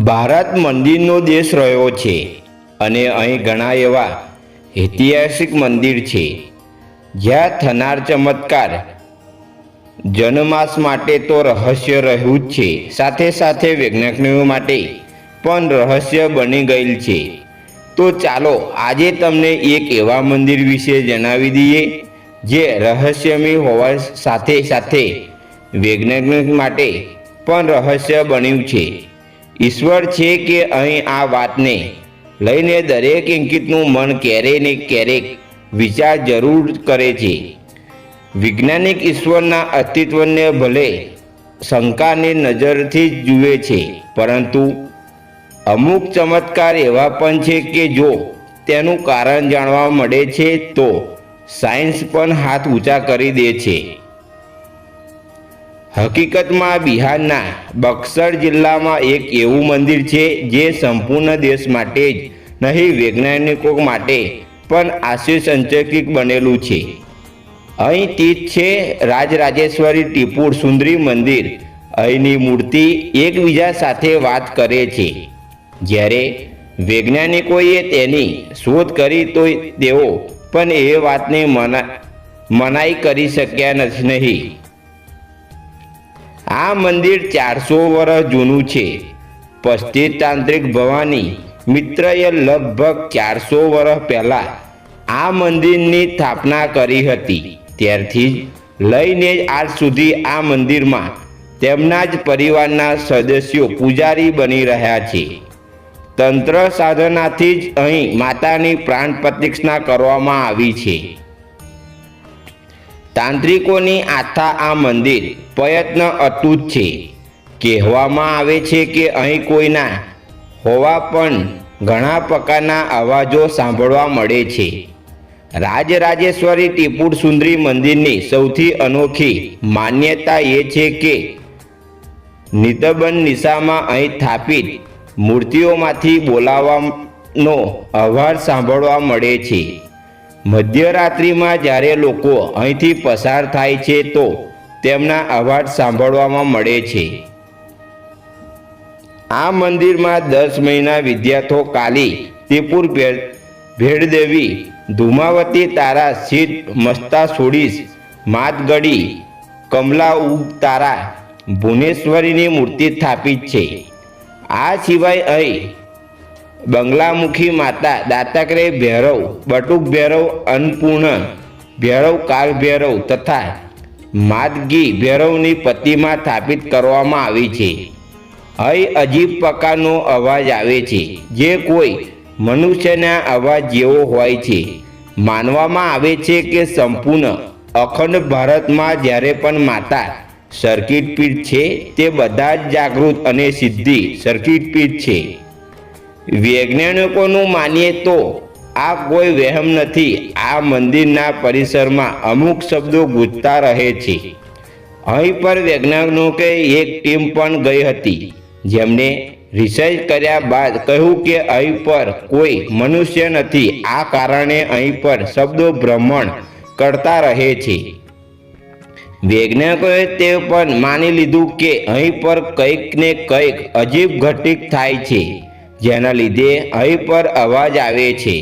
ભારત મંદિરનો દેશ રહ્યો છે અને અહીં ઘણા એવા ઐતિહાસિક મંદિર છે જ્યાં થનાર ચમત્કાર જનમાસ માટે તો રહસ્ય રહ્યું જ છે, સાથે સાથે વૈજ્ઞાનિકો માટે પણ રહસ્ય બની ગયેલ છે। તો ચાલો આજે તમને એક એવા મંદિર વિશે જણાવી દઈએ જે રહસ્યમય હોવા સાથે સાથે વૈજ્ઞાનિક માટે પણ રહસ્ય બન્યું છે। ઈશ્વર છે કે અહીં આ વાતને લઈને દરેક અંકિતનું મન ક્યારેય ને ક્યારેક વિચાર જરૂર કરે છે। વૈજ્ઞાનિક ઈશ્વરના અસ્તિત્વને ભલે શંકાની નજરથી જ જુએ છે, પરંતુ અમુક ચમત્કાર એવા પણ છે કે જો તેનું કારણ જાણવા મળે છે તો સાયન્સ પણ હાથ ઊંચા કરી દે છે। હકીકતમાં બિહારના બક્સર જિલ્લામાં એક એવું મંદિર છે જે સંપૂર્ણ દેશ માટે જ નહીં, વૈજ્ઞાનિકો માટે પણ આશ્ચર્યચકિત બનેલું છે। અહીં સ્થિત છે રાજરાજેશ્વરી ત્રિપુર સુંદરી મંદિર। અહીંની મૂર્તિ એકબીજા સાથે વાત કરે છે। જ્યારે વૈજ્ઞાનિકોએ તેની શોધ કરી તો તેઓ પણ એ વાતને મનાઈ કરી શક્યા નહીં। આ મંદિર 400 વર્ષ જૂનું છે। પશ્ચિમ તાંત્રિક ભવાની મિત્રએ લગભગ 400 વર્ષ પહેલાં આ મંદિરની સ્થાપના કરી હતી। ત્યારથી જ લઈને આજ સુધી આ મંદિરમાં તેમના જ પરિવારના સદસ્યો પૂજારી બની રહ્યા છે। તંત્ર સાધનાથી જ અહીં માતાની પ્રાણ પ્રતિષ્ઠા કરવામાં આવી છે। તાંત્રિકોની આસ્થા આ મંદિર પ્રયત્ન અતૂટ છે। કહેવામાં આવે છે કે અહીં કોઈના હોવા પણ ઘણા પ્રકારના અવાજો સાંભળવા મળે છે। રાજરાજેશ્વરી ત્રિપુર સુંદરી મંદિરની સૌથી અનોખી માન્યતા એ છે કે નિતંબન નિશામાં અહીં સ્થાપિત મૂર્તિઓમાંથી બોલાવાનો અવાજ સાંભળવા મળે છે। મધ્યરાત્રિમાં જ્યારે લોકો અહીંથી પસાર થાય છે તો તેમના અવાજ સાંભળવામાં મળે છે। આ મંદિરમાં 10 મહિના વિદ્યાર્થીઓ કાલી, ત્રિપુર ભેળદેવી, ધૂમાવતી તારા, સિદ્ધ મસ્તા છોડીશ, માતગડી, કમલા ઉગ તારા, ભુવનેશ્વરીની મૂર્તિ સ્થાપિત છે। આ સિવાય અહીં બંગલામુખી માતા, દાતાત્રેય ભૈરવ, બટુક ભૈરવ, અન્નપૂર્ણ ભૈરવ, કાલ ભૈરવ તથા માદગી ભૈરવની પ્રતિમા સ્થાપિત કરવામાં આવી છે। અહીં અજીબ પ્રકારનો અવાજ આવે છે જે કોઈ મનુષ્યના અવાજ જેવો હોય છે। માનવામાં આવે છે કે સંપૂર્ણ અખંડ ભારતમાં જ્યારે પણ માતા સર્કિટપીઠ છે તે બધા જ જાગૃત અને સિદ્ધિ સર્કિટપીઠ છે। વૈજ્ઞાનિકોનું માનીએ તો આ કોઈ વહેમ નથી। આ મંદિરના પરિસરમાં અમુક શબ્દો ગૂંજતા રહે છે। અહીં પર વૈજ્ઞાનિકોએ એક ટીમ પણ ગઈ હતી જેમણે રિસર્ચ કર્યા બાદ કહ્યું કે અહીં પર કોઈ મનુષ્ય નથી। આ કારણે અહીં પર શબ્દો ભ્રમણ કરતા રહે છે। વૈજ્ઞાનિકોએ તે પણ માની લીધું કે અહીં પર કંઈક ને કંઈક અજીબ ઘટિત થાય છે જેના લીધે અહીં પર અવાજ આવે છે।